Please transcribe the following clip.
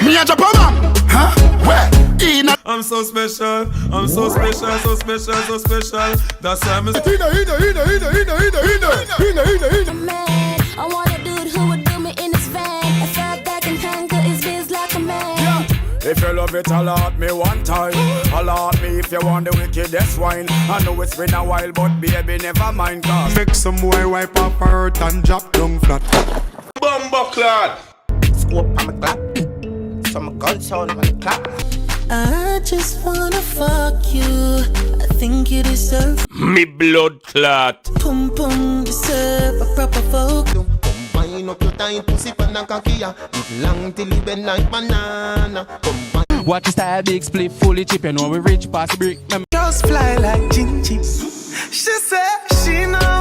Me a drop a bomb. Huh? Where? I'm so special, I'm so special, so special, so special. That's why I'm mad. I want a dude who would do me in his van. A fat back and hunger is biz like a man. Yeah. If you love it, allot me one time. Allot me if you want the wickedest wine. I know it's been a while, but baby, never mind. Cause make some boy wipe up her hurt and drop down flat. Bumbucklad. Scope on my clap. Some gun sound on the clap. I just wanna fuck you. I think you deserve me blood clot. Pum pum deserve a proper fuck. Combine up your tight pussy pan and kakia. It long till it bend like banana. Combine. Watch the style, big split, fully chip. You know we rich past the brick. Just fly like Gingy. She said she know